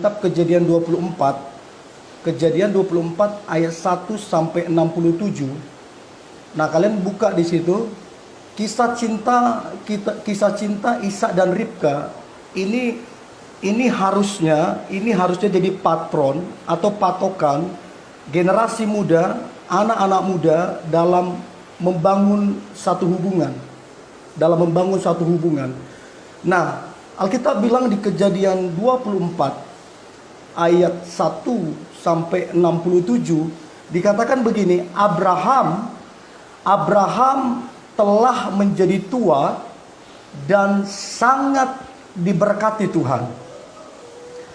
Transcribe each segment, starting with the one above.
kitab Kejadian 24. Kejadian 24 ayat 1 sampai 67. Nah, kalian buka di situ kisah cinta Ishak dan Ribka. Ini harusnya jadi patron atau patokan generasi muda, anak-anak muda dalam membangun satu hubungan. Nah, Alkitab bilang di Kejadian 24 ayat 1 sampai 67 dikatakan begini, Abraham telah menjadi tua dan sangat diberkati Tuhan.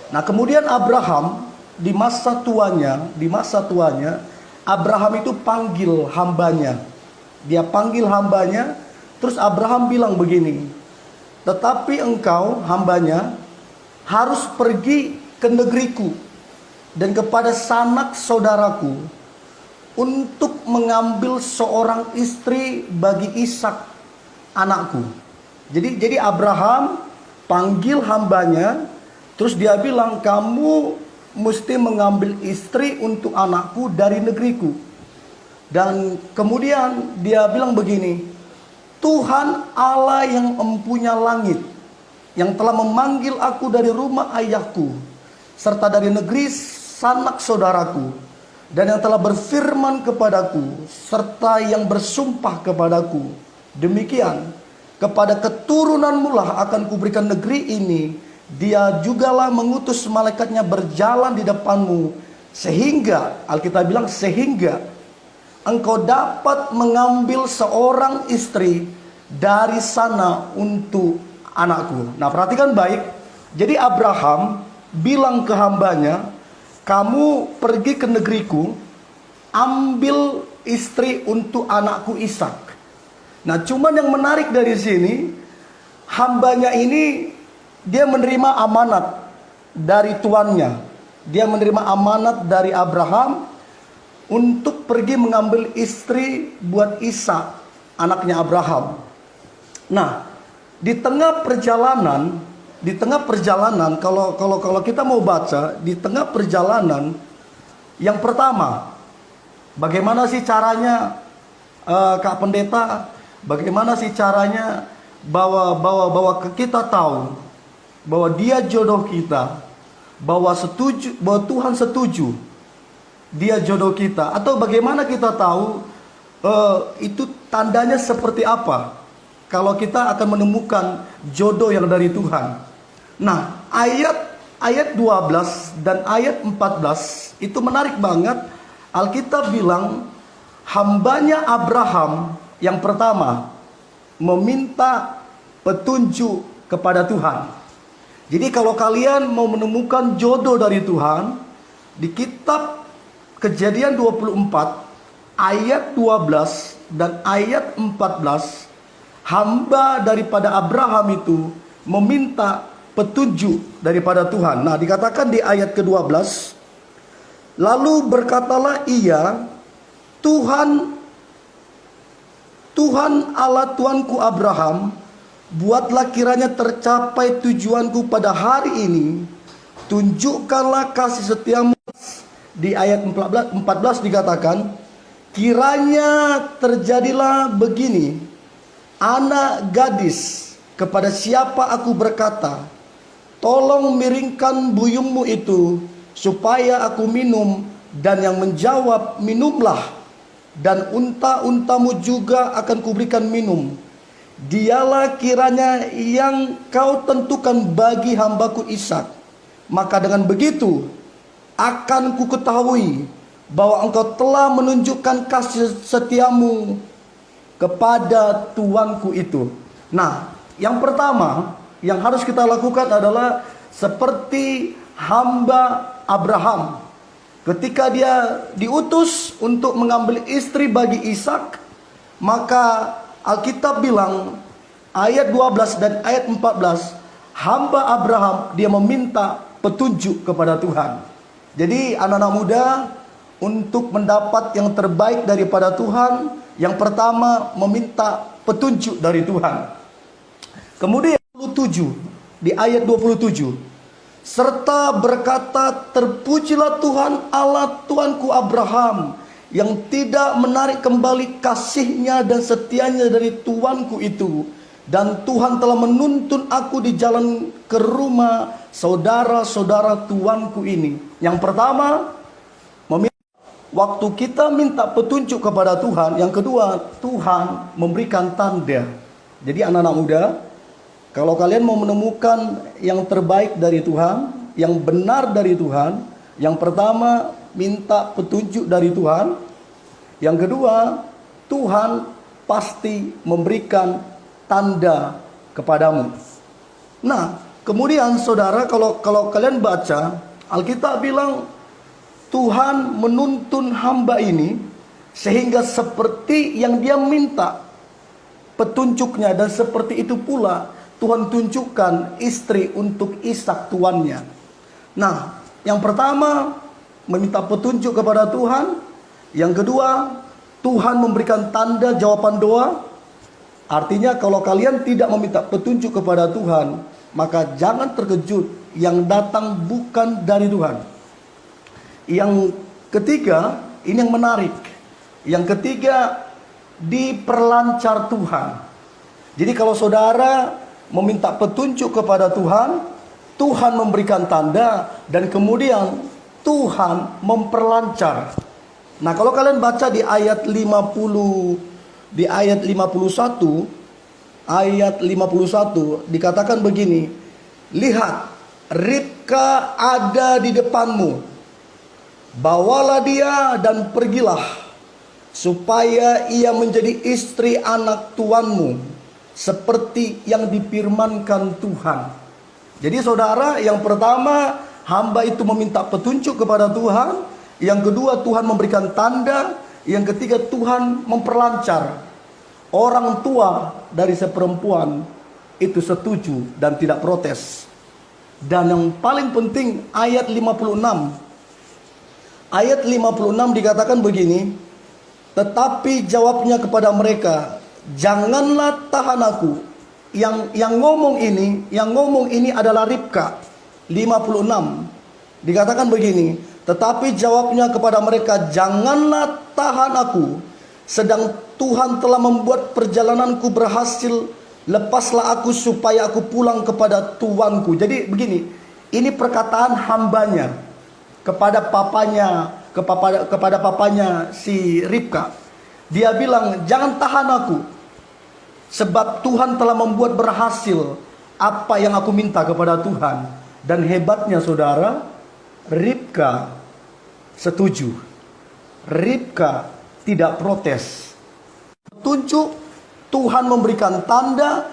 Nah, kemudian Abraham di masa tuanya Abraham itu panggil hambanya. Dia panggil hambanya, terus Abraham bilang begini, "Tetapi engkau, hambanya, harus pergi ke negeriku dan kepada sanak saudaraku untuk mengambil seorang istri bagi Ishak anakku." Jadi Abraham panggil hambanya, terus dia bilang, "Kamu mesti mengambil istri untuk anakku dari negeriku." Dan kemudian dia bilang begini, "Tuhan Allah yang empunya langit, yang telah memanggil aku dari rumah ayahku, serta dari negeri sanak saudaraku, dan yang telah berfirman kepadaku, serta yang bersumpah kepadaku, demikian, kepada keturunanmu lah akan kuberikan negeri ini. Dia jugalah mengutus malaikatnya berjalan di depanmu, sehingga," Alkitab bilang sehingga, "engkau dapat mengambil seorang istri dari sana untuk anakku." Nah, perhatikan baik. Jadi Abraham bilang ke hambanya, "Kamu pergi ke negeriku, ambil istri untuk anakku Ishak." Nah, cuman yang menarik dari sini, hambanya ini dia menerima amanat dari tuannya. Dia menerima amanat dari Abraham untuk pergi mengambil istri buat Ishak, anaknya Abraham. Nah, di tengah perjalanan, kalau kita mau baca, di tengah perjalanan, yang pertama, bagaimana sih caranya, Kak Pendeta, bagaimana sih caranya bahwa kita tahu bahwa dia jodoh kita, bahwa Tuhan setuju dia jodoh kita, atau bagaimana kita tahu itu tandanya seperti apa kalau kita akan menemukan jodoh yang dari Tuhan. Nah, ayat 12 dan ayat 14 itu menarik banget. Alkitab bilang hambanya Abraham yang pertama meminta petunjuk kepada Tuhan. Jadi kalau kalian mau menemukan jodoh dari Tuhan, di kitab Kejadian 24 ayat 12 dan ayat 14, hamba daripada Abraham itu meminta petunjuk daripada Tuhan. Nah, dikatakan di ayat ke-12, "Lalu berkatalah ia, Tuhan Allah Tuanku Abraham, buatlah kiranya tercapai tujuanku pada hari ini. Tunjukkanlah kasih setiamu." Di ayat 14 dikatakan, "Kiranya terjadilah begini, anak gadis kepada siapa aku berkata, tolong miringkan buyungmu itu supaya aku minum, dan yang menjawab, minumlah, dan unta-untamu juga akan kuberikan minum. Dialah kiranya yang kau tentukan bagi hambaku Ishak. Maka dengan begitu akan ku ketahui bahwa engkau telah menunjukkan kasih setiamu kepada tuanku itu." Nah, yang pertama yang harus kita lakukan adalah seperti hamba Abraham. Ketika dia diutus untuk mengambil istri bagi Ishak, maka Alkitab bilang ayat 12 dan ayat 14, hamba Abraham dia meminta petunjuk kepada Tuhan. Jadi anak-anak muda, untuk mendapat yang terbaik daripada Tuhan, yang pertama meminta petunjuk dari Tuhan. Kemudian 27, di ayat 27, serta berkata, terpujilah Tuhan Allah Tuanku Abraham, yang tidak menarik kembali kasihnya dan setianya dari tuanku itu. Dan Tuhan telah menuntun aku di jalan ke rumah saudara-saudara tuanku ini. Yang pertama, waktu kita minta petunjuk kepada Tuhan. Yang kedua, Tuhan memberikan tanda. Jadi anak-anak muda, kalau kalian mau menemukan yang terbaik dari Tuhan, yang benar dari Tuhan, yang pertama minta petunjuk dari Tuhan. Yang kedua, Tuhan pasti memberikan tanda kepadamu. Nah, kemudian saudara, kalau kalian baca, Alkitab bilang Tuhan menuntun hamba ini sehingga seperti yang dia minta petunjuknya, dan seperti itu pula Tuhan tunjukkan istri untuk Ishak tuannya. Nah, yang pertama meminta petunjuk kepada Tuhan. Yang kedua, Tuhan memberikan tanda jawaban doa. Artinya kalau kalian tidak meminta petunjuk kepada Tuhan, maka jangan terkejut, yang datang bukan dari Tuhan. Yang ketiga, ini yang menarik. Yang ketiga, diperlancar Tuhan. Jadi kalau saudara meminta petunjuk kepada Tuhan, Tuhan memberikan tanda, dan kemudian Tuhan memperlancar. Nah, kalau kalian baca di ayat 50, di ayat 51, dikatakan begini, lihat, Ribka ada di depanmu, bawalah dia dan pergilah, supaya ia menjadi istri anak tuanmu, seperti yang difirmankan Tuhan. Jadi saudara, yang pertama hamba itu meminta petunjuk kepada Tuhan. Yang kedua, Tuhan memberikan tanda. Yang ketiga, Tuhan memperlancar. Orang tua dari seperempuan itu setuju dan tidak protes. Dan yang paling penting, ayat 56. Ayat 56 dikatakan begini, tetapi jawabnya kepada mereka, janganlah tahan aku. Yang ngomong ini adalah Ribka. 56 dikatakan begini, tetapi jawabnya kepada mereka, janganlah tahan aku, sedang Tuhan telah membuat perjalananku berhasil. Lepaslah aku supaya aku pulang kepada tuanku. Jadi begini, ini perkataan hambanya kepada papanya si Ribka. Dia bilang, jangan tahan aku, sebab Tuhan telah membuat berhasil apa yang aku minta kepada Tuhan. Dan hebatnya saudara, Ribka setuju. Ribka tidak protes. Petunjuk, Tuhan memberikan tanda,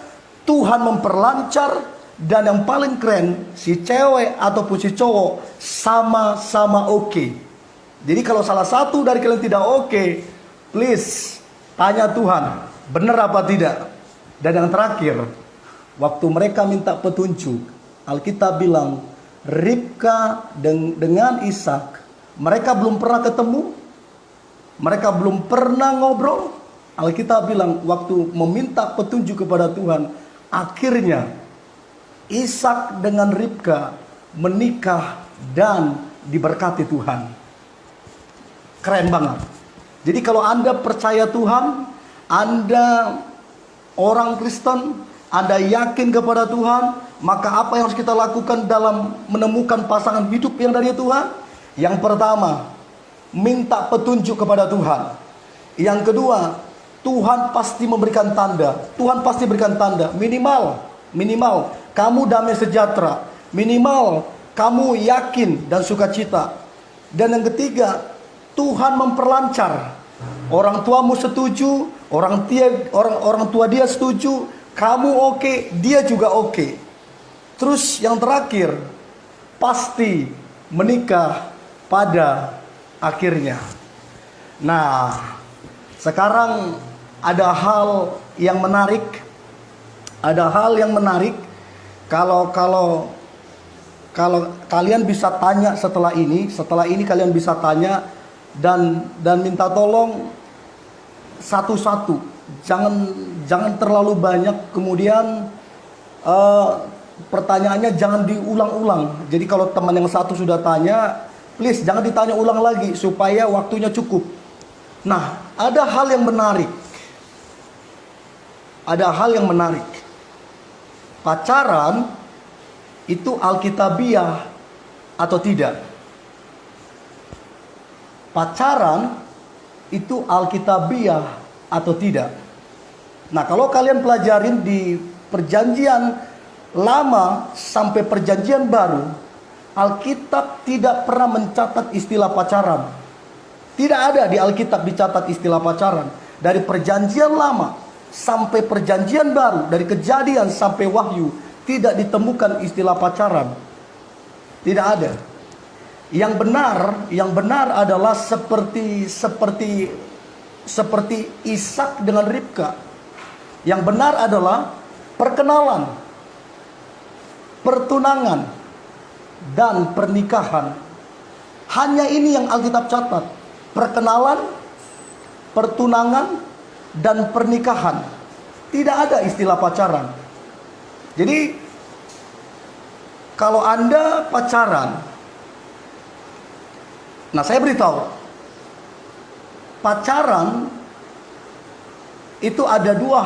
Tuhan memperlancar, dan yang paling keren, si cewek ataupun si cowok sama-sama oke. Jadi kalau salah satu dari kalian tidak oke, please tanya Tuhan, benar apa tidak. Dan yang terakhir, waktu mereka minta petunjuk, Alkitab bilang Ribka dengan Ishak, mereka belum pernah ketemu, mereka belum pernah ngobrol. Alkitab bilang waktu meminta petunjuk kepada Tuhan, akhirnya Ishak dengan Ribka menikah dan diberkati Tuhan. Keren banget. Jadi kalau Anda percaya Tuhan, Anda orang Kristen, Anda yakin kepada Tuhan, maka apa yang harus kita lakukan dalam menemukan pasangan hidup yang dari Tuhan? Yang pertama, minta petunjuk kepada Tuhan. Yang kedua, Tuhan pasti memberikan tanda. Tuhan pasti berikan tanda. Minimal kamu damai sejahtera. Minimal kamu yakin dan sukacita. Dan yang ketiga, Tuhan memperlancar. Orang tuamu setuju, orang tua dia setuju, kamu oke, dia juga oke. Terus yang terakhir, pasti menikah pada akhirnya. Nah, sekarang ada hal yang menarik. Ada hal yang menarik. Kalau kalian bisa tanya setelah ini kalian bisa tanya dan minta tolong satu-satu. Jangan terlalu banyak. Kemudian pertanyaannya jangan diulang-ulang. Jadi kalau teman yang satu sudah tanya, please jangan ditanya ulang lagi supaya waktunya cukup. Nah, ada hal yang menarik. Ada hal yang menarik. Pacaran itu alkitabiah atau tidak? Pacaran itu alkitabiah atau tidak? Nah, kalau kalian pelajarin di perjanjian lama sampai perjanjian baru, Alkitab tidak pernah mencatat istilah pacaran. Tidak ada di Alkitab dicatat istilah pacaran. Dari perjanjian lama sampai perjanjian baru, dari Kejadian sampai Wahyu, tidak ditemukan istilah pacaran. Tidak ada. Yang benar adalah seperti Ishak dengan Ribka. Yang benar adalah perkenalan, pertunangan, dan pernikahan. Hanya ini yang Alkitab catat. Perkenalan, pertunangan, dan pernikahan. Tidak ada istilah pacaran. Jadi kalau Anda pacaran, nah saya beritahu, pacaran itu ada dua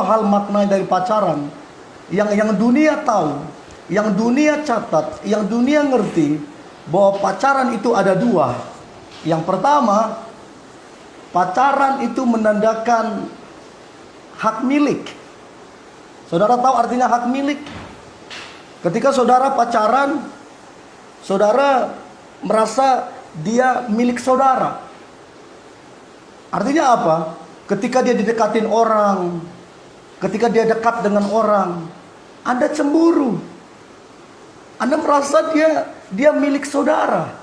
hal makna dari pacaran yang dunia tahu, yang dunia catat, yang dunia ngerti bahwa pacaran itu ada dua. Yang pertama, pacaran itu menandakan hak milik. Saudara tahu artinya hak milik? Ketika saudara pacaran, saudara merasa dia milik saudara. Artinya apa? Ketika dia didekatin orang, ketika dia dekat dengan orang, Anda cemburu. Anda merasa dia milik saudara.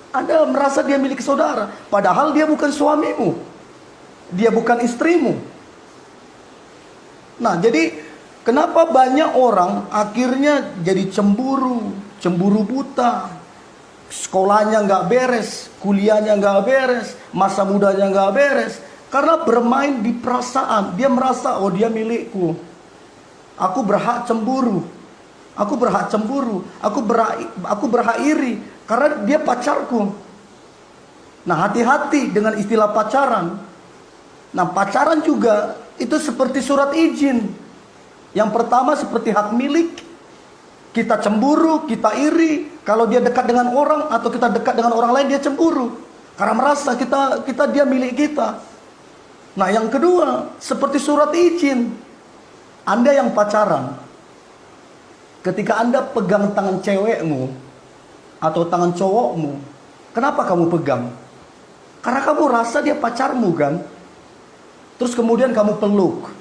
Anda merasa dia milik saudara, padahal dia bukan suamimu. Dia bukan istrimu. Nah, jadi kenapa banyak orang akhirnya jadi cemburu buta. Sekolahnya nggak beres, kuliahnya nggak beres, masa mudanya nggak beres. Karena bermain di perasaan. Dia merasa, oh dia milikku. Aku berhak cemburu. Aku berhak cemburu. Aku berhak iri. Karena dia pacarku. Nah, hati-hati dengan istilah pacaran. Nah, pacaran juga itu seperti surat izin. Yang pertama seperti hak milik. Kita cemburu, kita iri. Kalau dia dekat dengan orang atau kita dekat dengan orang lain, dia cemburu. Karena merasa dia milik kita. Nah, yang kedua, seperti surat izin. Anda yang pacaran, ketika Anda pegang tangan cewekmu atau tangan cowokmu, kenapa kamu pegang? Karena kamu rasa dia pacarmu kan? Terus kemudian kamu peluk.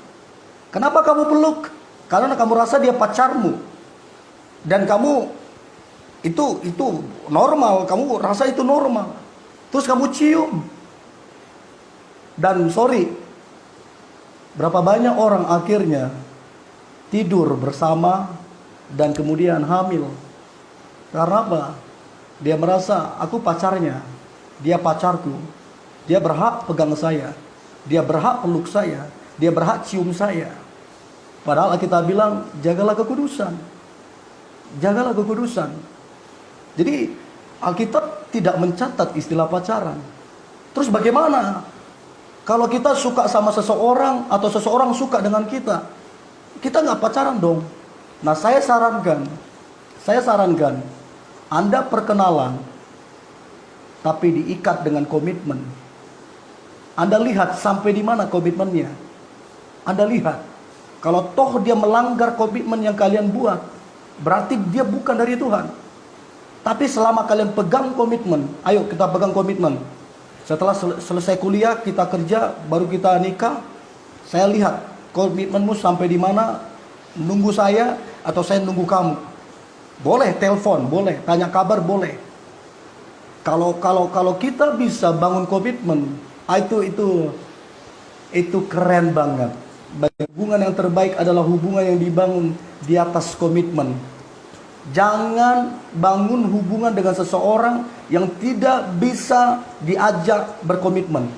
Kenapa kamu peluk? Karena kamu rasa dia pacarmu. Dan kamu itu normal, kamu rasa itu normal. Terus kamu cium. Dan sorry, berapa banyak orang akhirnya tidur bersama dan kemudian hamil. Karena apa? Dia merasa aku pacarnya, dia pacarku, dia berhak pegang saya, dia berhak peluk saya, dia berhak cium saya. Padahal kita bilang jagalah kekudusan, jagalah kekudusan. Jadi Alkitab tidak mencatat istilah pacaran. Terus bagaimana kalau kita suka sama seseorang atau seseorang suka dengan kita? Kita nggak pacaran dong. Nah, saya sarankan Anda perkenalan tapi diikat dengan komitmen. Anda lihat sampai di mana komitmennya. Anda lihat, kalau toh dia melanggar komitmen yang kalian buat, berarti dia bukan dari Tuhan. Tapi selama kalian pegang komitmen, ayo kita pegang komitmen. Setelah selesai kuliah, kita kerja, baru kita nikah. Saya lihat komitmenmu sampai di mana. Nunggu saya atau saya nunggu kamu. Boleh telepon, boleh tanya kabar, boleh. Kalau kita bisa bangun komitmen, itu keren banget. Hubungan yang terbaik adalah hubungan yang dibangun di atas komitmen. Jangan bangun hubungan dengan seseorang yang tidak bisa diajak berkomitmen.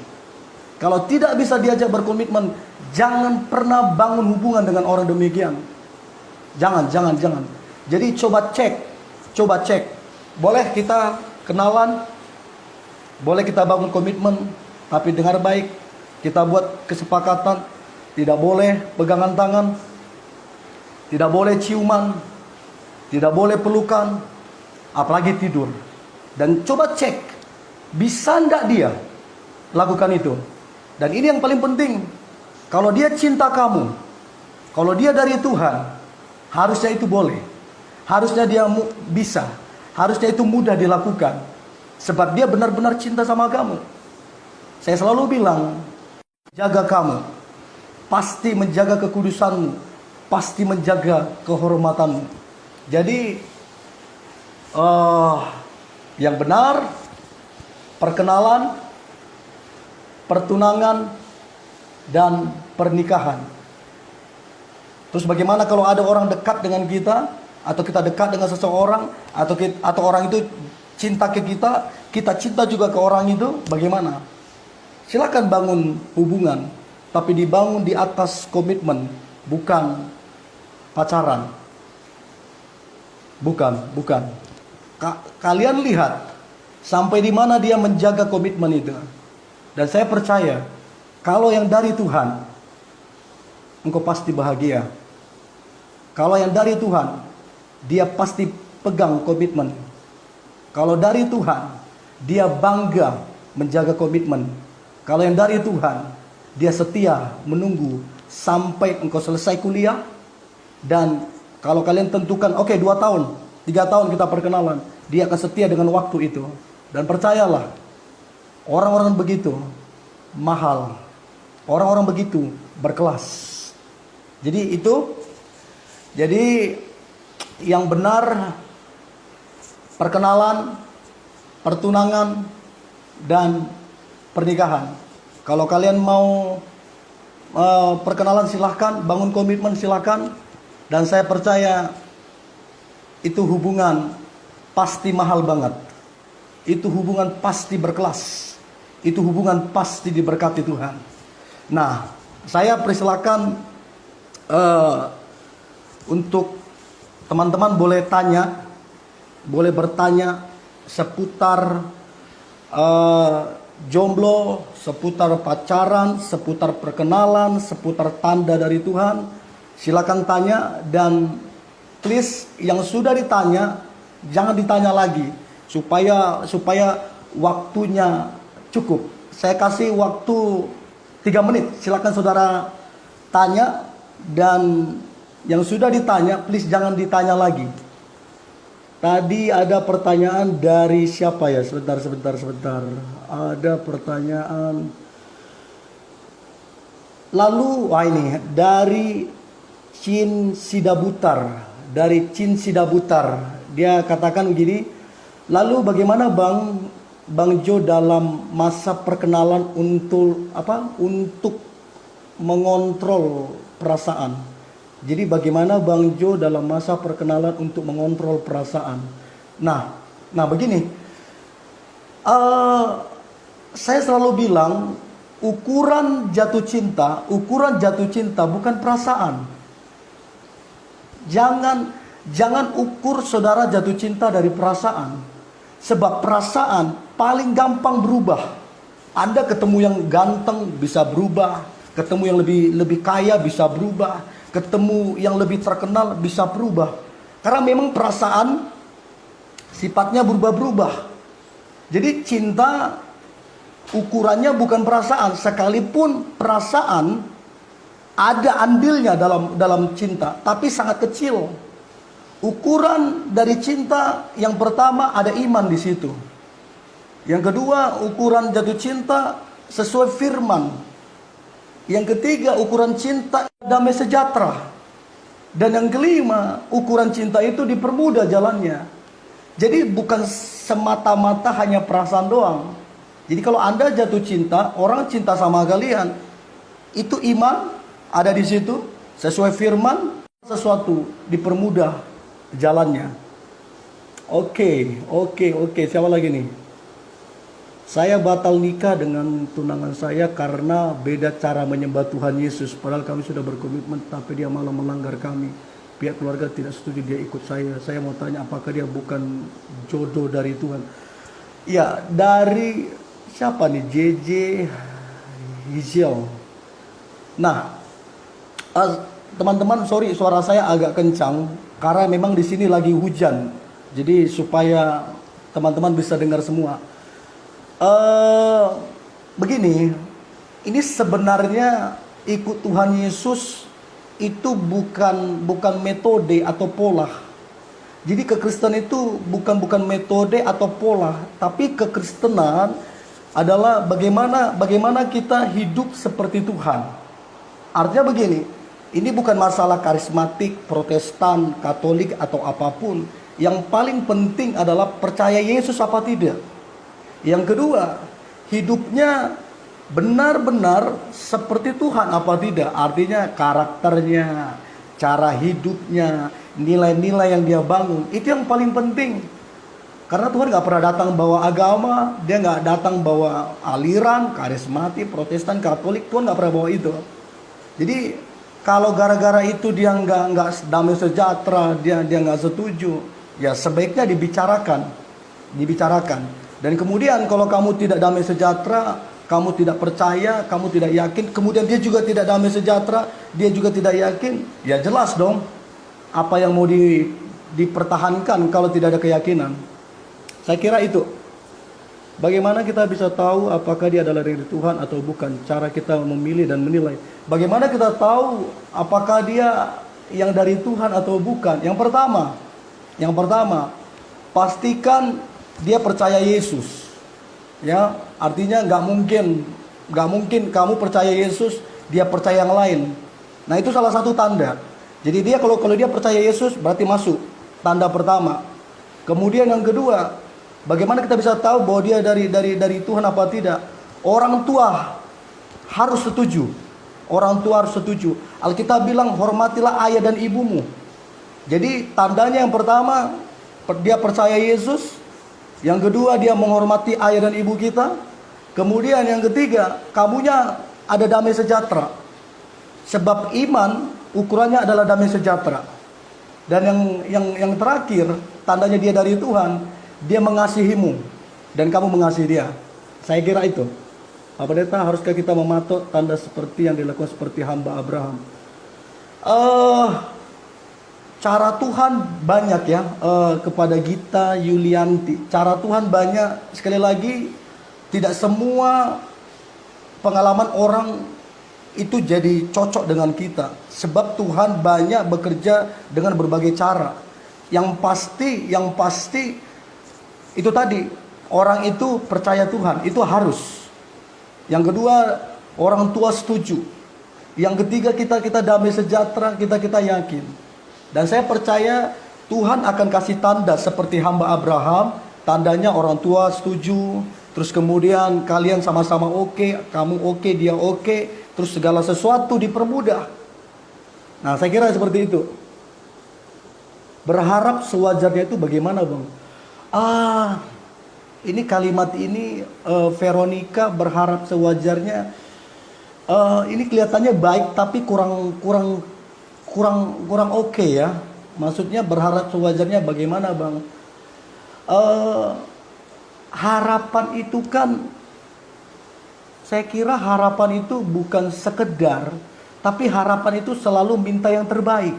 Kalau tidak bisa diajak berkomitmen, jangan pernah bangun hubungan dengan orang demikian. Jangan. Jadi coba cek. Boleh kita kenalan, boleh kita bangun komitmen, tapi dengar baik, kita buat kesepakatan, tidak boleh pegangan tangan, tidak boleh ciuman, tidak boleh pelukan, apalagi tidur. Dan coba cek, bisa enggak dia lakukan itu. Dan ini yang paling penting, kalau dia cinta kamu, kalau dia dari Tuhan, harusnya itu boleh. Harusnya dia bisa. Harusnya itu mudah dilakukan. Sebab dia benar-benar cinta sama kamu. Saya selalu bilang, jaga kamu, pasti menjaga kekudusanmu, pasti menjaga kehormatanmu. Jadi yang benar, perkenalan, pertunangan, dan pernikahan. Terus bagaimana kalau ada orang dekat dengan kita, atau kita dekat dengan seseorang, atau orang itu cinta ke kita, kita cinta juga ke orang itu, bagaimana? Silakan bangun hubungan, tapi dibangun di atas komitmen, bukan pacaran. Bukan. Kalian lihat sampai di mana dia menjaga komitmen itu. Dan saya percaya, kalau yang dari Tuhan, engkau pasti bahagia. Kalau yang dari Tuhan, dia pasti pegang komitmen. Kalau dari Tuhan, dia bangga menjaga komitmen. Kalau yang dari Tuhan, dia setia menunggu sampai engkau selesai kuliah. Dan kalau kalian tentukan, oke, 2 tahun, 3 tahun kita perkenalan, dia akan setia dengan waktu itu. Dan percayalah, orang-orang begitu mahal. Orang-orang begitu berkelas. Jadi yang benar, perkenalan, pertunangan, dan pernikahan. Kalau kalian mau perkenalan silahkan, bangun komitmen silahkan. Dan saya percaya itu hubungan pasti mahal banget. Itu hubungan pasti berkelas. Itu hubungan pasti diberkati Tuhan. Nah, saya persilakan untuk teman-teman boleh tanya, boleh bertanya seputar jomblo, seputar pacaran, seputar perkenalan, seputar tanda dari Tuhan. Silakan tanya, dan please yang sudah ditanya jangan ditanya lagi supaya waktunya cukup. Saya kasih waktu 3 menit. Silakan saudara tanya, dan yang sudah ditanya please jangan ditanya lagi. Tadi ada pertanyaan dari siapa ya? Sebentar. Ada pertanyaan. Lalu, ini dari Cin Sidabutar. Dia katakan begini, lalu bagaimana Bang Jo dalam masa perkenalan untuk mengontrol perasaan? Jadi bagaimana Bang Jo dalam masa perkenalan untuk mengontrol perasaan? Nah begini, saya selalu bilang, ukuran jatuh cinta bukan perasaan. Jangan ukur saudara jatuh cinta dari perasaan, sebab perasaan paling gampang berubah. Anda ketemu yang ganteng bisa berubah, ketemu yang lebih kaya bisa berubah, ketemu yang lebih terkenal bisa berubah. Karena memang perasaan sifatnya berubah-berubah. Jadi cinta ukurannya bukan perasaan, sekalipun perasaan ada andilnya dalam cinta, tapi sangat kecil. Ukuran dari cinta yang pertama ada iman di situ. Yang kedua, ukuran jatuh cinta sesuai firman. Yang ketiga, ukuran cinta damai sejahtera. Dan yang kelima, ukuran cinta itu dipermudah jalannya. Jadi bukan semata-mata hanya perasaan doang. Jadi kalau Anda jatuh cinta, orang cinta sama kalian, itu iman ada di situ, sesuai firman, sesuatu dipermudah jalannya. Oke. Siapa lagi nih? Saya batal nikah dengan tunangan saya karena beda cara menyembah Tuhan Yesus. Padahal kami sudah berkomitmen, tapi dia malah melanggar kami. pihak keluarga tidak setuju dia ikut saya. Saya mau tanya apakah dia bukan jodoh dari Tuhan? Ya, dari siapa nih? JJ Hiziel. Nah, teman-teman, sorry suara saya agak kencang karena memang di sini lagi hujan. Jadi supaya teman-teman bisa dengar semua. Begini, ini sebenarnya ikut Tuhan Yesus itu bukan metode atau pola. Jadi kekristenan itu bukan metode atau pola, tapi kekristenan adalah bagaimana kita hidup seperti Tuhan. Artinya begini, ini bukan masalah karismatik, Protestan, Katolik atau apapun. Yang paling penting adalah percaya Yesus apa tidak. Yang kedua, hidupnya benar-benar seperti Tuhan apa tidak. Artinya karakternya, cara hidupnya, nilai-nilai yang dia bangun, itu yang paling penting. Karena Tuhan gak pernah datang bawa agama, dia gak datang bawa aliran, karismatik, Protestan, Katolik. Tuhan gak pernah bawa itu. Jadi kalau gara-gara itu dia nggak damai sejahtera, dia nggak setuju, ya sebaiknya dibicarakan. Dan kemudian kalau kamu tidak damai sejahtera, kamu tidak percaya, kamu tidak yakin, kemudian dia juga tidak damai sejahtera, dia juga tidak yakin, ya jelas dong apa yang mau dipertahankan kalau tidak ada keyakinan. Saya kira itu. Bagaimana kita bisa tahu apakah dia adalah dari Tuhan atau bukan? Cara kita memilih dan menilai. Bagaimana kita tahu apakah dia yang dari Tuhan atau bukan? Yang pertama, pastikan dia percaya Yesus. Ya, artinya nggak mungkin kamu percaya Yesus, dia percaya yang lain. Nah, itu salah satu tanda. Jadi dia kalau dia percaya Yesus berarti masuk. Tanda pertama. Kemudian yang kedua, bagaimana kita bisa tahu bahwa dia dari Tuhan apa tidak? Orang tua harus setuju. Alkitab bilang hormatilah ayah dan ibumu. Jadi tandanya yang pertama dia percaya Yesus. Yang kedua dia menghormati ayah dan ibu kita. Kemudian yang ketiga, kamunya ada damai sejahtera. Sebab iman ukurannya adalah damai sejahtera. Dan yang terakhir, tandanya dia dari Tuhan, dia mengasihimu dan kamu mengasihi dia. Saya kira itu. Pak Pendeta, haruskah kita mematok tanda seperti yang dilakukan seperti hamba Abraham? Cara Tuhan banyak ya, kepada Gita Yulianti. Cara Tuhan banyak, sekali lagi, tidak semua pengalaman orang itu jadi cocok dengan kita. Sebab Tuhan banyak bekerja dengan berbagai cara. Yang pasti itu tadi, orang itu percaya Tuhan, itu harus. Yang kedua, orang tua setuju. Yang ketiga, kita damai sejahtera, kita yakin. Dan saya percaya Tuhan akan kasih tanda seperti hamba Abraham. Tandanya orang tua setuju, terus kemudian kalian sama-sama oke, kamu oke, dia oke, terus segala sesuatu dipermudah. Nah, saya kira seperti itu. Berharap sewajarnya itu bagaimana, Bang? Ini kalimat ini, Veronica berharap sewajarnya. Ini kelihatannya baik tapi kurang oke ya. Maksudnya berharap sewajarnya bagaimana, Bang? Harapan itu kan, saya kira harapan itu bukan sekedar, tapi harapan itu selalu minta yang terbaik.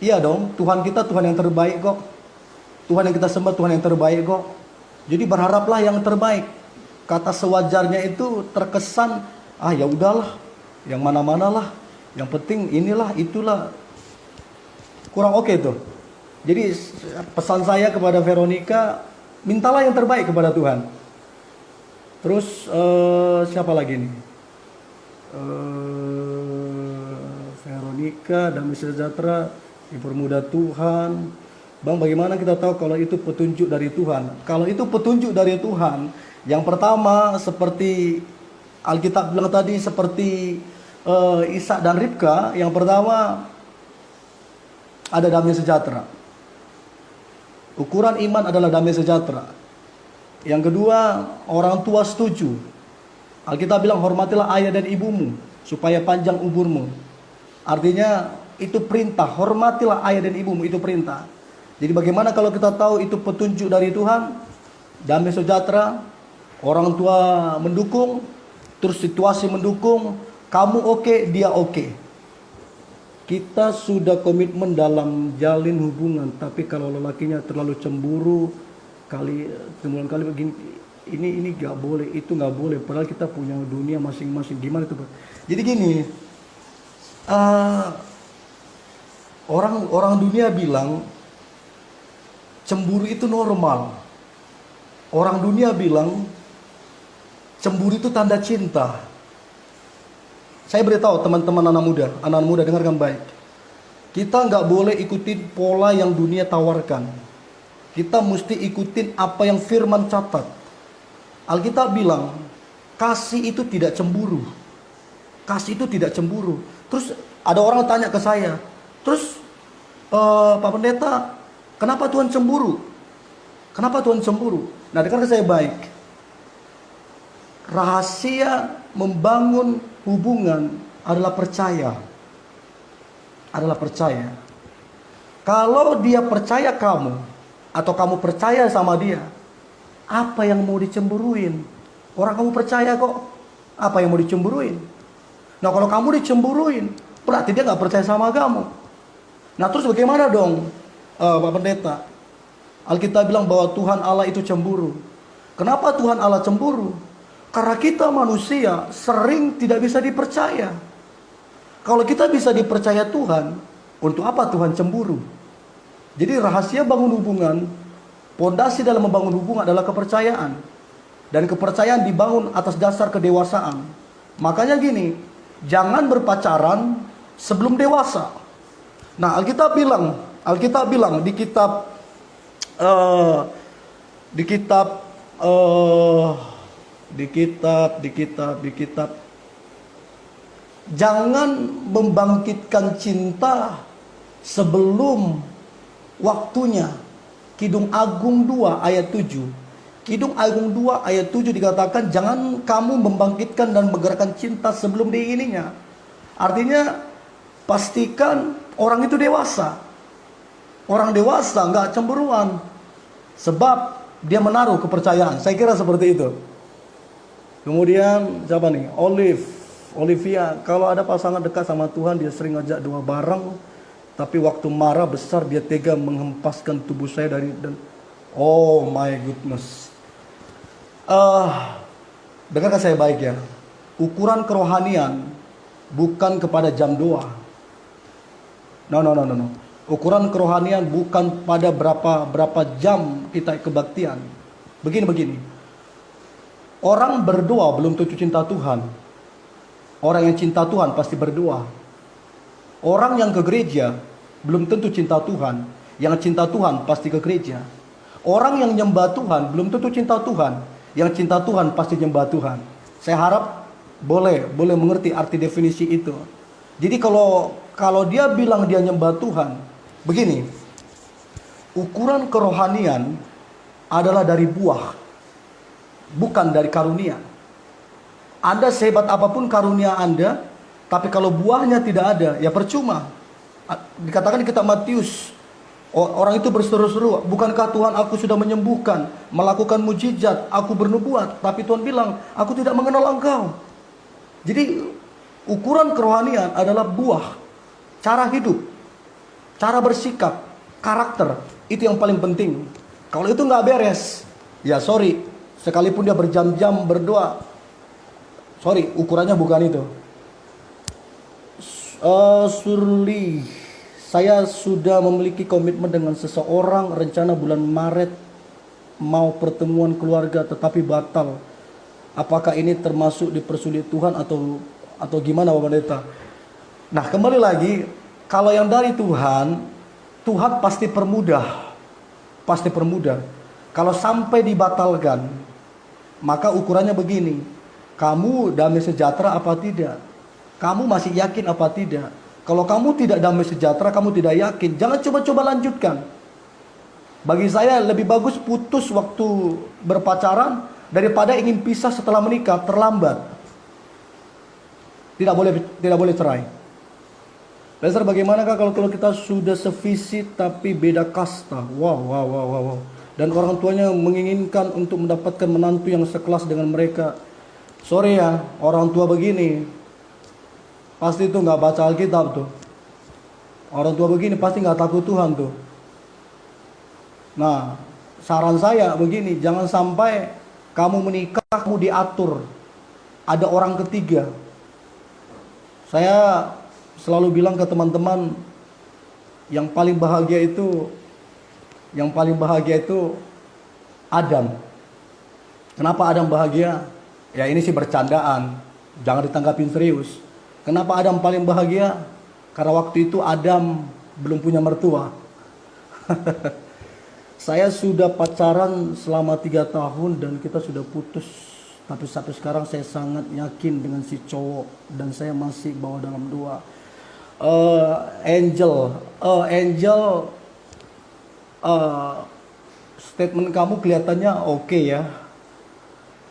Iya dong, Tuhan kita Tuhan yang terbaik kok. Tuhan yang kita sembah Tuhan yang terbaik kok. Jadi berharaplah yang terbaik. Kata sewajarnya itu terkesan, ya udahlah, yang mana-mana lah. Yang penting inilah, itulah. Kurang oke tuh. Jadi pesan saya kepada Veronica, mintalah yang terbaik kepada Tuhan. Terus siapa lagi nih? Veronica, damai sejahtera, dipermudah Tuhan. Bang, bagaimana kita tahu kalau itu petunjuk dari Tuhan? Kalau itu petunjuk dari Tuhan, yang pertama seperti Alkitab bilang tadi, seperti Ishak dan Ribka, yang pertama ada damai sejahtera. Ukuran iman adalah damai sejahtera. Yang kedua, orang tua setuju. Alkitab bilang hormatilah ayah dan ibumu supaya panjang umurmu. Artinya itu perintah. Hormatilah ayah dan ibumu, itu perintah. Jadi bagaimana kalau kita tahu itu petunjuk dari Tuhan, damai sejahtera, orang tua mendukung, terus situasi mendukung, kamu oke, dia oke. Kita sudah komitmen dalam jalin hubungan, tapi kalau lelakinya terlalu cemburu, cemburuan kali begini, ini nggak boleh, itu nggak boleh. Padahal kita punya dunia masing-masing. Gimana itu, Pak? Jadi gini, orang dunia bilang cemburu itu normal. Orang dunia bilang cemburu itu tanda cinta. Saya beritahu teman-teman anak muda dengarkan baik. Kita nggak boleh ikutin pola yang dunia tawarkan. Kita mesti ikutin apa yang firman catat. Alkitab bilang, kasih itu tidak cemburu. Kasih itu tidak cemburu. Terus ada orang tanya ke saya, terus Pak Pendeta, kenapa Tuhan cemburu? Kenapa Tuhan cemburu? Nah, dengarkan saya baik. Rahasia membangun hubungan adalah percaya. Adalah percaya. Kalau dia percaya kamu, atau kamu percaya sama dia, apa yang mau dicemburuin? Orang kamu percaya kok, apa yang mau dicemburuin? Nah, kalau kamu dicemburuin, berarti dia nggak percaya sama kamu. Nah, terus bagaimana dong, Pak Pendeta? Alkitab bilang bahwa Tuhan Allah itu cemburu. Kenapa Tuhan Allah cemburu? Karena kita manusia sering tidak bisa dipercaya. Kalau kita bisa dipercaya Tuhan, untuk apa Tuhan cemburu? Jadi rahasia bangun hubungan, pondasi dalam membangun hubungan adalah kepercayaan. Dan kepercayaan dibangun atas dasar kedewasaan. Makanya gini, jangan berpacaran sebelum dewasa. Nah, Alkitab bilang di kitab jangan membangkitkan cinta sebelum waktunya. Kidung Agung 2 ayat 7. Kidung Agung 2 ayat 7 dikatakan, jangan kamu membangkitkan dan menggerakkan cinta sebelum diingininya. Artinya pastikan orang itu dewasa. Orang dewasa nggak cemburuan, sebab dia menaruh kepercayaan. Saya kira seperti itu. Kemudian siapa nih? Olivia. Kalau ada pasangan dekat sama Tuhan, dia sering ngajak doa bareng, tapi waktu marah besar dia tega menghempaskan tubuh saya dan oh my goodness. Dengarkan saya baik ya. Ukuran kerohanian bukan kepada jam doa. No. Ukuran kerohanian bukan pada berapa jam kita kebaktian. Begini. Orang berdoa belum tentu cinta Tuhan. Orang yang cinta Tuhan pasti berdoa. Orang yang ke gereja belum tentu cinta Tuhan. Yang cinta Tuhan pasti ke gereja. Orang yang nyembah Tuhan belum tentu cinta Tuhan. Yang cinta Tuhan pasti nyembah Tuhan. Saya harap boleh mengerti arti definisi itu. Jadi kalau dia bilang dia nyembah Tuhan, begini, ukuran kerohanian adalah dari buah, bukan dari karunia. Anda sehebat apapun karunia Anda, tapi kalau buahnya tidak ada, ya percuma. Dikatakan di kitab Matius, orang itu berseru-seru, bukankah Tuhan aku sudah menyembuhkan, melakukan mujizat, aku bernubuat, tapi Tuhan bilang, aku tidak mengenal engkau. Jadi ukuran kerohanian adalah buah, cara hidup, cara bersikap, karakter. Itu yang paling penting. Kalau itu nggak beres, ya sorry, sekalipun dia berjam-jam berdoa, sorry, ukurannya bukan itu. Surli, saya sudah memiliki komitmen dengan seseorang, rencana bulan Maret mau pertemuan keluarga tetapi batal. Apakah ini termasuk dipersulit Tuhan atau gimana, Bapak Pendeta? Nah, kembali lagi, kalau yang dari Tuhan pasti permudah. Pasti permudah. Kalau sampai dibatalkan, maka ukurannya begini. Kamu damai sejahtera apa tidak? Kamu masih yakin apa tidak? Kalau kamu tidak damai sejahtera, kamu tidak yakin, jangan coba-coba lanjutkan. Bagi saya lebih bagus putus waktu berpacaran daripada ingin pisah setelah menikah, terlambat. Tidak boleh cerai. Pastor, bagaimanakah kalau kita sudah sevisi tapi beda kasta? Wow, wow, wow, wow, wow. Dan orang tuanya menginginkan untuk mendapatkan menantu yang sekelas dengan mereka. Sorry ya, orang tua begini pasti itu nggak baca Alkitab tuh. Orang tua begini pasti nggak takut Tuhan tuh. Nah, saran saya begini, jangan sampai kamu menikah, kamu diatur. Ada orang ketiga. Saya selalu bilang ke teman-teman, yang paling bahagia itu Adam. Kenapa Adam bahagia? Ya ini sih bercandaan, jangan ditanggapin serius. Kenapa Adam paling bahagia? Karena waktu itu Adam belum punya mertua. Saya sudah pacaran selama 3 tahun dan kita sudah putus. Tapi sampai sekarang saya sangat yakin dengan si cowok dan saya masih bawa dalam doa. Angel, statement kamu kelihatannya oke ya,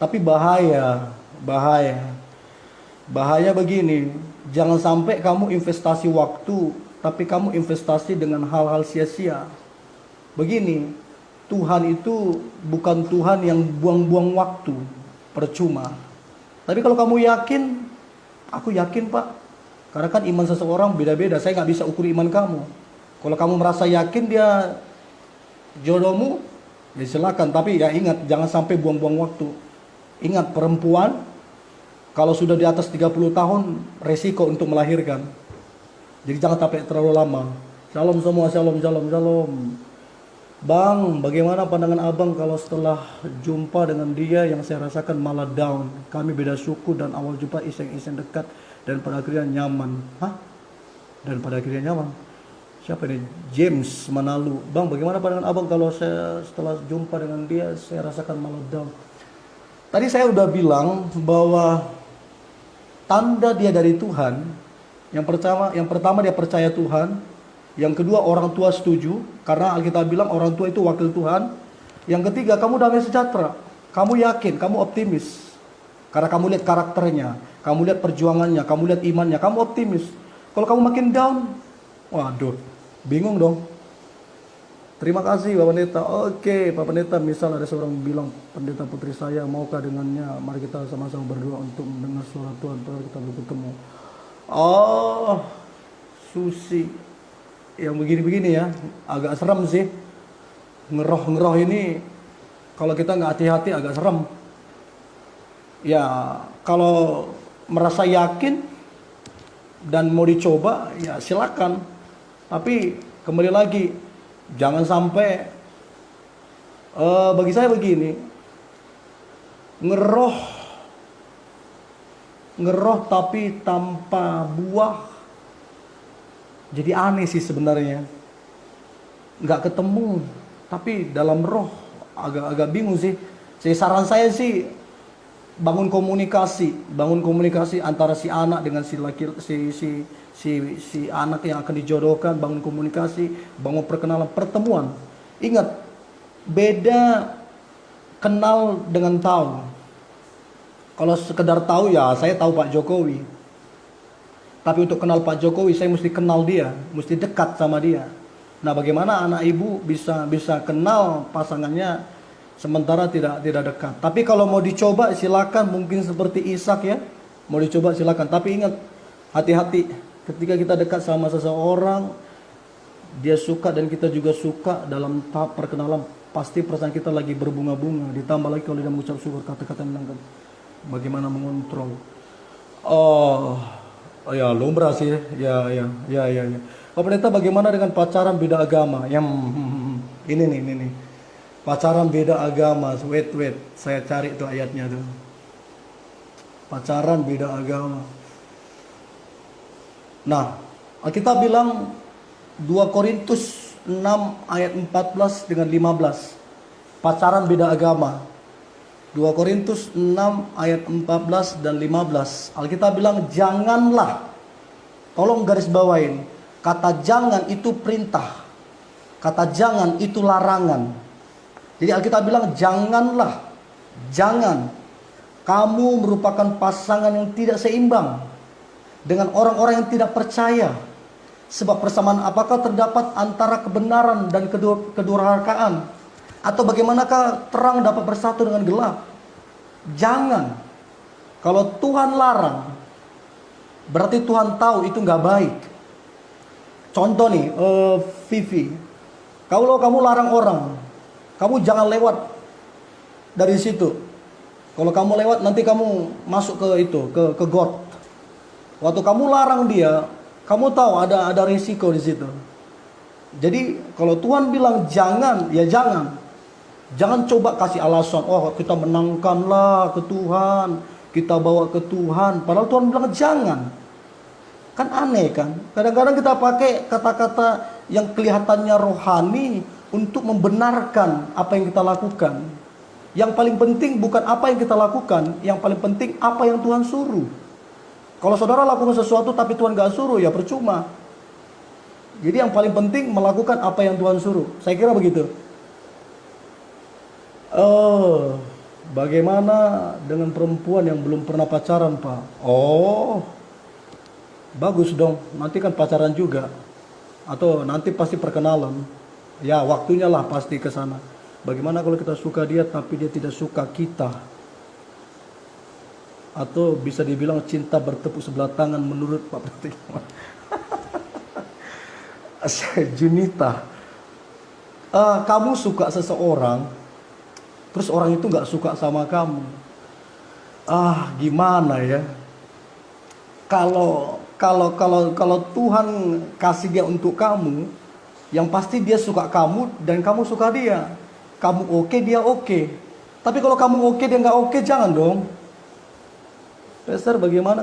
tapi bahaya begini. Jangan sampai kamu investasi waktu, tapi kamu investasi dengan hal-hal sia-sia. Begini, Tuhan itu bukan Tuhan yang buang-buang waktu percuma. Tapi kalau kamu yakin, aku yakin Pak, karena kan iman seseorang beda-beda. Saya nggak bisa ukur iman kamu. Kalau kamu merasa yakin dia jodohmu, ya silakan. Tapi ya ingat, jangan sampai buang-buang waktu. Ingat, perempuan kalau sudah di atas 30 tahun resiko untuk melahirkan. Jadi jangan sampai terlalu lama. Shalom semua, shalom, shalom, shalom. Bang, bagaimana pandangan abang kalau setelah jumpa dengan dia yang saya rasakan malah down? Kami beda suku dan awal jumpa iseng-iseng dekat dan pada akhirnya nyaman. Hah? Dan pada akhirnya nyaman? Siapa ini? James Manalu. Bang, bagaimana pandangan abang kalau saya setelah jumpa dengan dia saya rasakan malah down? Tadi saya udah bilang bahwa tanda dia dari Tuhan, yang pertama dia percaya Tuhan. Yang kedua, orang tua setuju, karena Alkitab bilang orang tua itu wakil Tuhan. Yang ketiga, kamu damai sejahtera. Kamu yakin, kamu optimis. Karena kamu lihat karakternya, kamu lihat perjuangannya, kamu lihat imannya, kamu optimis. Kalau kamu makin down, waduh, bingung dong. Terima kasih Pak Pendeta. Oke, Pak Pendeta, misal ada seorang bilang, pendeta putri saya, maukah dengannya? Mari kita sama-sama berdoa untuk mendengar suara Tuhan, terus kita bertemu. Oh, Susi. Yang begini-begini ya, agak serem sih. Ngeroh ini kalau kita nggak hati-hati agak serem. Ya, kalau merasa yakin dan mau dicoba ya silakan. Tapi kembali lagi, jangan sampai bagi saya begini, ngeroh tapi tanpa buah. Jadi aneh sih sebenarnya, nggak ketemu, tapi dalam roh agak bingung sih. Saran saya sih bangun komunikasi antara si anak dengan si anak yang akan dijodohkan. Bangun komunikasi, bangun perkenalan, pertemuan. Ingat, beda kenal dengan tahu. Kalau sekedar tahu ya saya tahu Pak Jokowi. Tapi untuk kenal Pak Jokowi saya mesti kenal dia, mesti dekat sama dia. Nah, bagaimana anak ibu bisa kenal pasangannya sementara tidak dekat. Tapi kalau mau dicoba silakan, mungkin seperti Ishak ya. Mau dicoba silakan, tapi ingat, hati-hati ketika kita dekat sama seseorang, dia suka dan kita juga suka, dalam tahap perkenalan pasti perasaan kita lagi berbunga-bunga. Ditambah lagi kalau dia mengucap syukur, kata-kata menangkan. Bagaimana mengontrol? Oh ya, lumrah sih. Ya. Pak Pendeta, bagaimana dengan pacaran beda agama? Ini nih. Pacaran beda agama. Wait. Saya cari tuh ayatnya tuh. Pacaran beda agama. Nah, kita bilang 2 Korintus 6 ayat 14 dengan 15. Pacaran beda agama. 2 Korintus 6 ayat 14 dan 15. Alkitab bilang janganlah. Tolong garis bawain. Kata jangan itu perintah. Kata jangan itu larangan. Jadi Alkitab bilang janganlah. Jangan. Kamu merupakan pasangan yang tidak seimbang dengan orang-orang yang tidak percaya. Sebab persamaan apakah terdapat antara kebenaran dan kedurhakaan? Atau bagaimanakah terang dapat bersatu dengan gelap? Jangan. Kalau Tuhan larang, berarti Tuhan tahu itu nggak baik. Contoh nih, Vivi, kalau kamu larang orang, kamu jangan lewat dari situ. Kalau kamu lewat, nanti kamu masuk ke itu, ke got. Waktu kamu larang dia, kamu tahu ada risiko di situ. Jadi kalau Tuhan bilang jangan, ya jangan. Jangan coba kasih alasan, oh kita menangkanlah ke Tuhan, kita bawa ke Tuhan. Padahal Tuhan bilang jangan. Kan aneh kan? Kadang-kadang kita pakai kata-kata yang kelihatannya rohani untuk membenarkan apa yang kita lakukan. Yang paling penting bukan apa yang kita lakukan, yang paling penting apa yang Tuhan suruh. Kalau saudara lakukan sesuatu tapi Tuhan gak suruh, ya percuma. Jadi yang paling penting melakukan apa yang Tuhan suruh. Saya kira begitu. Bagaimana dengan perempuan yang belum pernah pacaran, Pak? Oh, bagus dong. Nanti kan pacaran juga. Atau nanti pasti perkenalan. Ya, waktunya lah pasti ke sana. Bagaimana kalau kita suka dia tapi dia tidak suka kita? Atau bisa dibilang cinta bertepuk sebelah tangan menurut Pak Pratikno. Junita, kamu suka seseorang, terus orang itu nggak suka sama kamu. Gimana ya? Kalau Tuhan kasih dia untuk kamu, yang pasti dia suka kamu dan kamu suka dia. Kamu oke, dia oke. Tapi kalau kamu oke, dia nggak oke, jangan dong. Pastor, bagaimana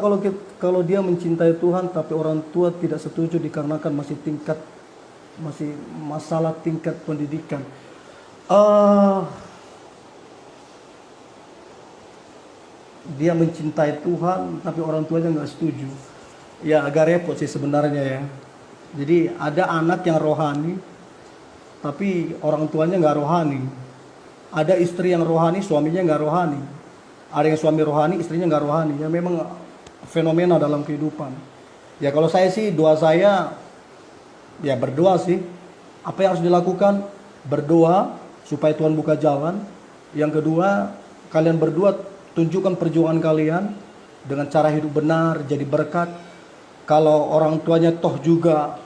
kalau dia mencintai Tuhan tapi orang tua tidak setuju dikarenakan masih masalah tingkat pendidikan? Dia mencintai Tuhan tapi orang tuanya nggak setuju. Ya agak repot sih sebenarnya ya. Jadi ada anak yang rohani tapi orang tuanya nggak rohani. Ada istri yang rohani, suaminya nggak rohani. Ada yang suami rohani, istrinya nggak rohani. Ya memang fenomena dalam kehidupan. Ya kalau saya sih, doa saya, ya berdoa sih. Apa yang harus dilakukan? Berdoa supaya Tuhan buka jalan. Yang kedua, kalian berdua tunjukkan perjuangan kalian dengan cara hidup benar, jadi berkat. Kalau orang tuanya toh juga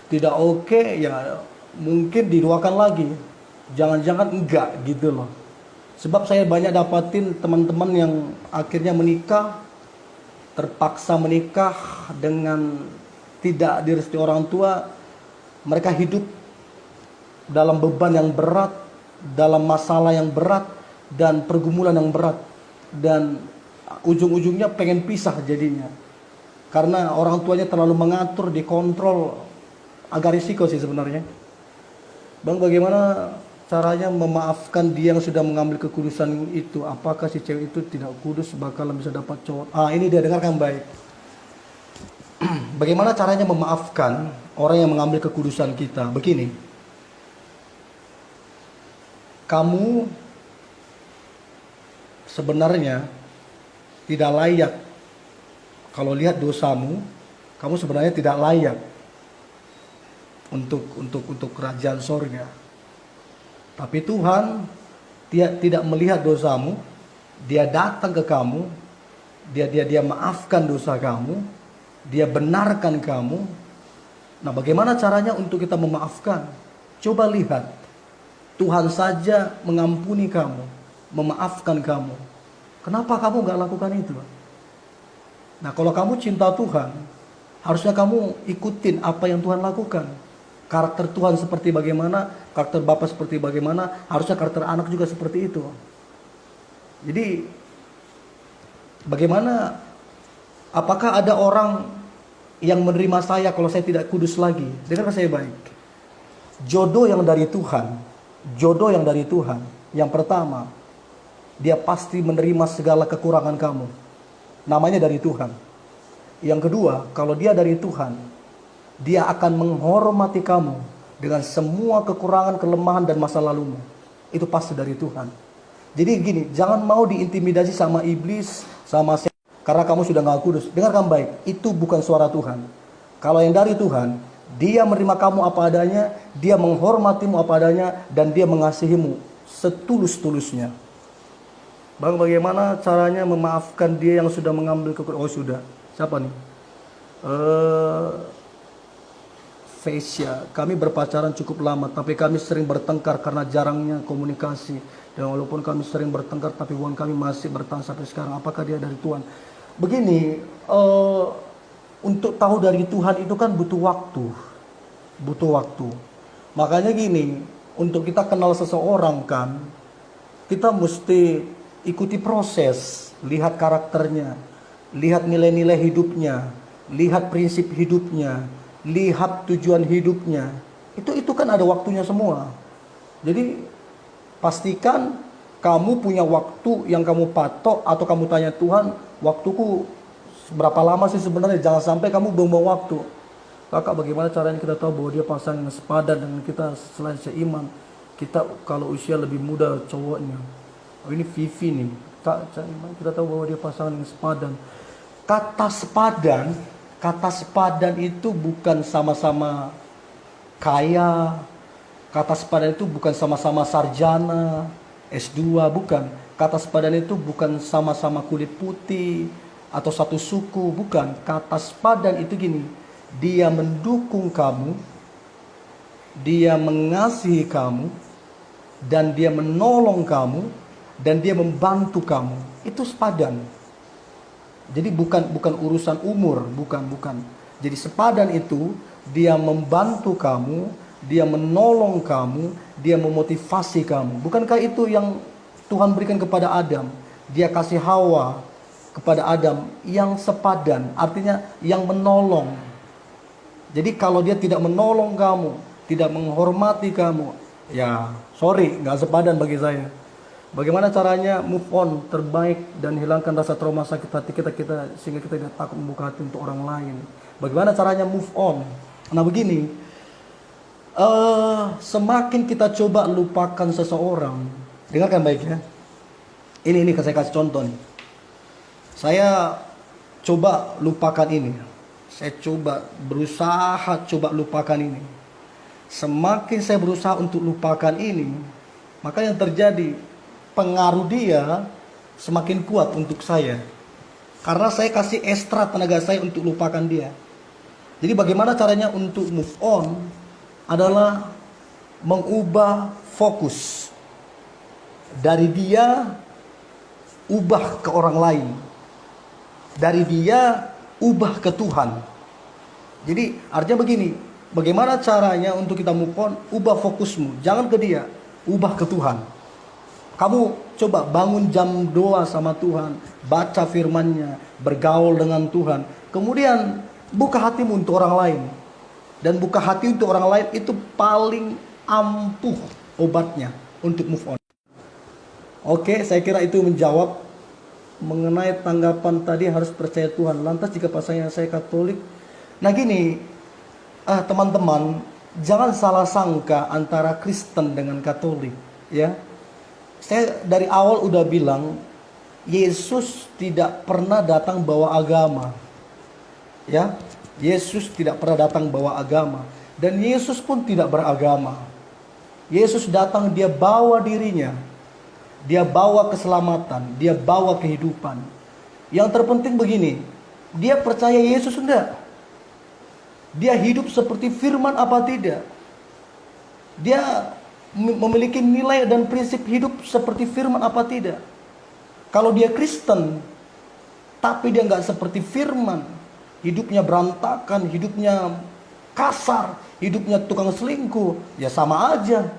tidak oke, ya mungkin didoakan lagi. Jangan-jangan enggak gitu loh. Sebab saya banyak dapatin teman-teman yang akhirnya menikah, terpaksa menikah dengan tidak direstui orang tua. Mereka hidup dalam beban yang berat, dalam masalah yang berat, dan pergumulan yang berat. Dan ujung-ujungnya pengen pisah jadinya. Karena orang tuanya terlalu mengatur, dikontrol. Agak risiko sih sebenarnya. Bang, bagaimana caranya memaafkan dia yang sudah mengambil kekudusan itu? Apakah si cewek itu tidak kudus bakalan bisa dapat cowok? Ini dia, dengarkan baik. Bagaimana caranya memaafkan orang yang mengambil kekudusan kita? Begini. Kamu sebenarnya tidak layak. Kalau lihat dosamu, kamu sebenarnya tidak layak untuk kerajaan sorga. Tapi Tuhan tidak melihat dosamu, dia datang ke kamu, dia maafkan dosa kamu, dia benarkan kamu. Nah, bagaimana caranya untuk kita memaafkan? Coba lihat, Tuhan saja mengampuni kamu, memaafkan kamu. Kenapa kamu gak lakukan itu? Nah, kalau kamu cinta Tuhan, harusnya kamu ikutin apa yang Tuhan lakukan. Karakter Tuhan seperti bagaimana, karakter Bapa seperti bagaimana, harusnya karakter anak juga seperti itu. Jadi, bagaimana, apakah ada orang yang menerima saya kalau saya tidak kudus lagi? Dengar saya baik. Jodoh yang dari Tuhan, yang pertama, dia pasti menerima segala kekurangan kamu. Namanya dari Tuhan. Yang kedua, kalau dia dari Tuhan, dia akan menghormati kamu dengan semua kekurangan, kelemahan, dan masa lalumu. Itu pasti dari Tuhan. Jadi gini, jangan mau diintimidasi sama iblis, sama karena kamu sudah gak kudus. Dengarkan baik, itu bukan suara Tuhan. Kalau yang dari Tuhan, dia menerima kamu apa adanya, dia menghormatimu apa adanya, dan dia mengasihimu setulus-tulusnya. Bang, bagaimana caranya memaafkan dia yang sudah mengambil kekurangan? Oh sudah, siapa nih? Fesya, kami berpacaran cukup lama, tapi kami sering bertengkar karena jarangnya komunikasi. Dan walaupun kami sering bertengkar, tapi hubungan kami masih bertahan sampai sekarang. Apakah dia dari Tuhan? Begini, untuk tahu dari Tuhan itu kan butuh waktu. Butuh waktu. Makanya gini, untuk kita kenal seseorang kan, kita mesti ikuti proses, lihat karakternya, lihat nilai-nilai hidupnya, lihat prinsip hidupnya, lihat tujuan hidupnya. Itu kan ada waktunya semua. Jadi pastikan kamu punya waktu yang kamu patok, atau kamu tanya Tuhan, waktuku berapa lama sih sebenarnya? Jangan sampai kamu buang-buang waktu. Kakak, bagaimana caranya kita tahu bahwa dia pasangan yang sepadan dengan kita selain seiman? Kita kalau usia lebih muda cowoknya. Oh ini Vivi nih. Kita tahu bahwa dia pasangan yang sepadan. Kata sepadan itu bukan sama-sama kaya. Kata sepadan itu bukan sama-sama sarjana, S2, bukan. Kata sepadan itu bukan sama-sama kulit putih atau satu suku, bukan. Kata sepadan itu gini, dia mendukung kamu, dia mengasihi kamu, dan dia menolong kamu, dan dia membantu kamu. Itu sepadan. Jadi bukan urusan umur, bukan. Jadi sepadan itu dia membantu kamu, dia menolong kamu, dia memotivasi kamu. Bukankah itu yang Tuhan berikan kepada Adam? Dia kasih Hawa kepada Adam yang sepadan, artinya yang menolong. Jadi kalau dia tidak menolong kamu, tidak menghormati kamu, ya sorry, nggak sepadan bagi saya. Bagaimana caranya move on terbaik dan hilangkan rasa trauma sakit hati kita sehingga kita tidak takut membuka hati untuk orang lain? Bagaimana caranya move on? Nah begini, semakin kita coba lupakan seseorang, dengarkan baik ya. Ini saya kasih contoh nih. Saya coba lupakan ini. Saya berusaha lupakan ini. Semakin saya berusaha untuk lupakan ini, maka yang terjadi, pengaruh dia semakin kuat untuk saya. Karena saya kasih ekstra tenaga saya untuk lupakan dia. Jadi bagaimana caranya untuk move on adalah mengubah fokus dari dia, ubah ke orang lain. Dari dia, ubah ke Tuhan. Jadi artinya begini, bagaimana caranya untuk kita move on? Ubah fokusmu, jangan ke dia, ubah ke Tuhan. Kamu coba bangun jam doa sama Tuhan, baca firman-Nya, bergaul dengan Tuhan. Kemudian buka hatimu untuk orang lain. Dan buka hati untuk orang lain itu paling ampuh obatnya untuk move on. Oke, saya kira itu menjawab mengenai tanggapan tadi harus percaya Tuhan. Lantas jika pasangan saya Katolik. Nah gini, teman-teman, jangan salah sangka antara Kristen dengan Katolik, ya. Saya dari awal udah bilang, Yesus tidak pernah datang bawa agama. Ya, Yesus tidak pernah datang bawa agama, dan Yesus pun tidak beragama. Yesus datang, dia bawa dirinya. Dia bawa keselamatan, dia bawa kehidupan. Yang terpenting begini, dia percaya Yesus enggak? Dia hidup seperti firman apa tidak? Dia memiliki nilai dan prinsip hidup seperti firman apa tidak? Kalau dia Kristen, tapi dia enggak seperti firman, hidupnya berantakan, hidupnya kasar, hidupnya tukang selingkuh, ya sama aja.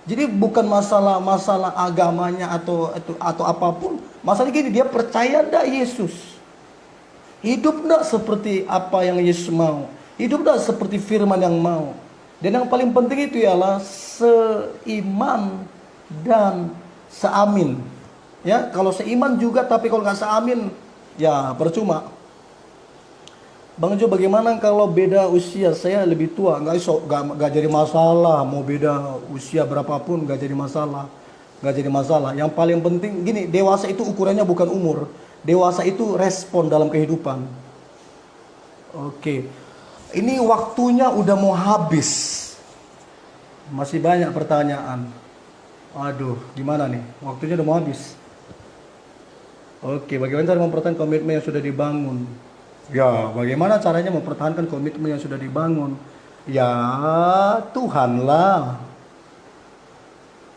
Jadi bukan masalah agamanya atau apapun. Masalah gini, dia percaya enggak Yesus? Hidup enggak seperti apa yang Yesus mau? Hidup enggak seperti firman yang mau? Dan yang paling penting itu ialah seiman dan seamin. Ya, kalau seiman juga tapi kalau nggak seamin, ya percuma. Bang Jo, bagaimana kalau beda usia? Saya lebih tua, nggak jadi masalah. Mau beda usia berapapun nggak jadi masalah, Yang paling penting gini, dewasa itu ukurannya bukan umur. Dewasa itu respon dalam kehidupan. Oke. Ini waktunya udah mau habis. Masih banyak pertanyaan. Aduh, gimana nih? Waktunya udah mau habis. Oke, bagaimana cara mempertahankan komitmen yang sudah dibangun? Ya, bagaimana caranya mempertahankan komitmen yang sudah dibangun? Ya, Tuhanlah.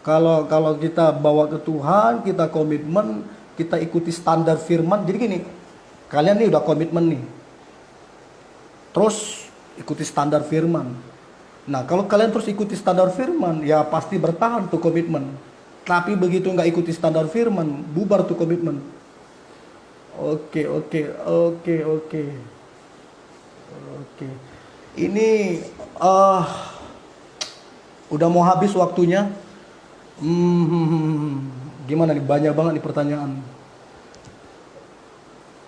Kalau kita bawa ke Tuhan, kita komitmen, kita ikuti standar firman. Jadi gini, kalian nih udah komitmen nih. Terus ikuti standar firman. Nah, kalau kalian terus ikuti standar firman, ya pasti bertahan tuh komitmen. Tapi begitu nggak ikuti standar firman, bubar tuh komitmen. Oke. Ini udah mau habis waktunya. Gimana nih? Banyak banget nih pertanyaan.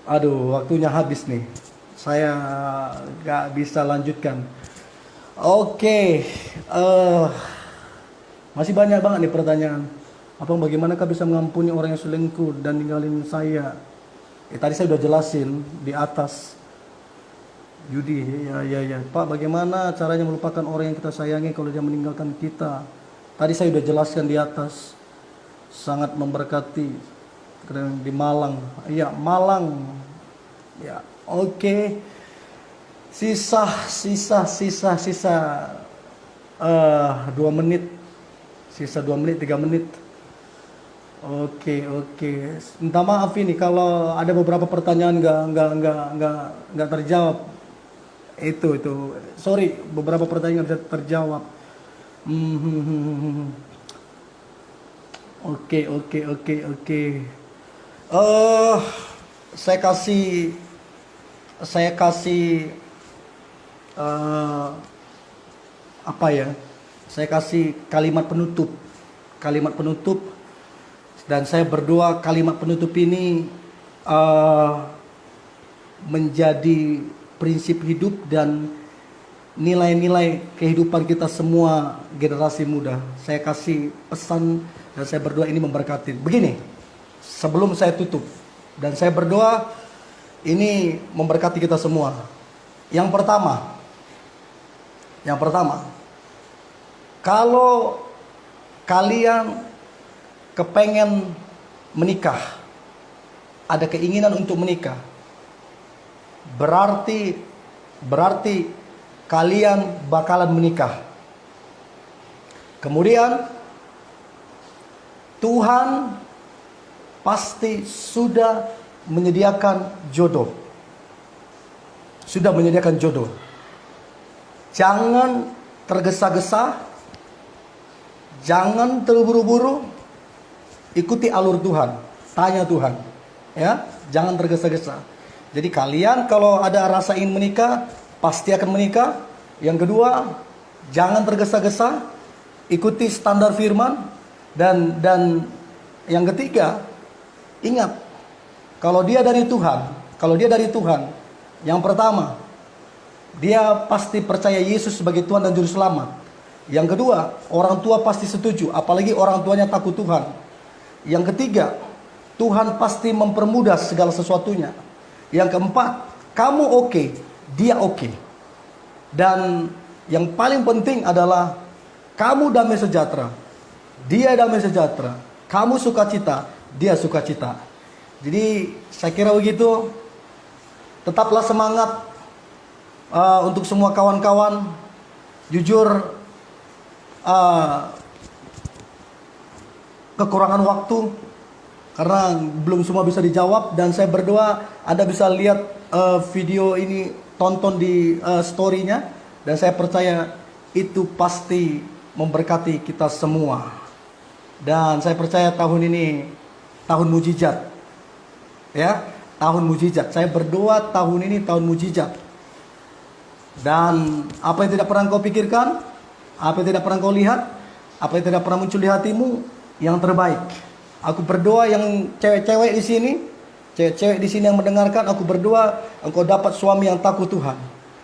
Aduh, waktunya habis nih. Saya gak bisa lanjutkan. Oke, masih banyak banget nih pertanyaan. Bagaimanakah bisa mengampuni orang yang selingkuh dan ninggalin saya? Tadi saya udah jelasin di atas. Yudi, ya. Pak, bagaimana caranya melupakan orang yang kita sayangi kalau dia meninggalkan kita? Tadi saya udah jelaskan di atas. Sangat memberkati. Di Malang. Iya, Malang. Ya, oke. Sisa 2 menit. Sisa 2 menit, 3 menit. Oke. Minta maaf ini kalau ada beberapa pertanyaan nggak terjawab. Itu. Sorry, beberapa pertanyaan nggak bisa terjawab. Oke. Saya kasih Saya kasih kalimat penutup. Dan saya berdoa kalimat penutup ini menjadi prinsip hidup dan nilai-nilai kehidupan kita semua generasi muda. Saya kasih pesan dan saya berdoa ini memberkati. Begini, sebelum saya tutup dan saya berdoa ini memberkati kita semua. Yang pertama, kalau kalian kepengen menikah, ada keinginan untuk menikah, berarti kalian bakalan menikah. Kemudian Tuhan pasti sudah menyediakan jodoh. Jangan tergesa-gesa, jangan terburu-buru, ikuti alur Tuhan, tanya Tuhan, ya, jangan tergesa-gesa. Jadi kalian kalau ada rasa ingin menikah, pasti akan menikah. Yang kedua, jangan tergesa-gesa, ikuti standar firman, dan yang ketiga, ingat, kalau dia dari Tuhan, yang pertama, dia pasti percaya Yesus sebagai Tuhan dan Juru Selamat. Yang kedua, orang tua pasti setuju, apalagi orang tuanya takut Tuhan. Yang ketiga, Tuhan pasti mempermudah segala sesuatunya. Yang keempat, kamu oke, dia oke. Dan yang paling penting adalah kamu damai sejahtera, dia damai sejahtera. Kamu sukacita, dia sukacita. Jadi saya kira begitu. Tetaplah semangat. Untuk semua kawan-kawan, jujur kekurangan waktu karena belum semua bisa dijawab, dan saya berdoa Anda bisa lihat video ini, tonton di story-nya, dan saya percaya itu pasti memberkati kita semua. Dan saya percaya tahun ini tahun mujizat, ya, tahun mujizat. Saya berdoa tahun ini tahun mujizat. Dan apa yang tidak pernah kau pikirkan, apa yang tidak pernah kau lihat, apa yang tidak pernah muncul di hatimu, yang terbaik. Aku berdoa yang cewek-cewek di sini yang mendengarkan, aku berdoa engkau dapat suami yang takut Tuhan,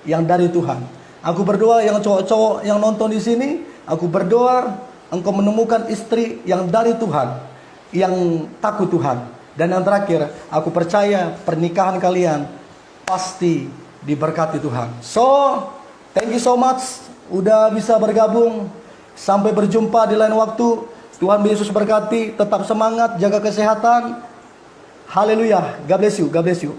yang dari Tuhan. Aku berdoa yang cowok-cowok yang nonton di sini, aku berdoa engkau menemukan istri yang dari Tuhan, yang takut Tuhan. Dan yang terakhir, aku percaya pernikahan kalian pasti diberkati Tuhan. So, thank you so much udah bisa bergabung. Sampai berjumpa di lain waktu. Tuhan Yesus berkati. Tetap semangat, jaga kesehatan. Haleluya. God bless you. God bless you.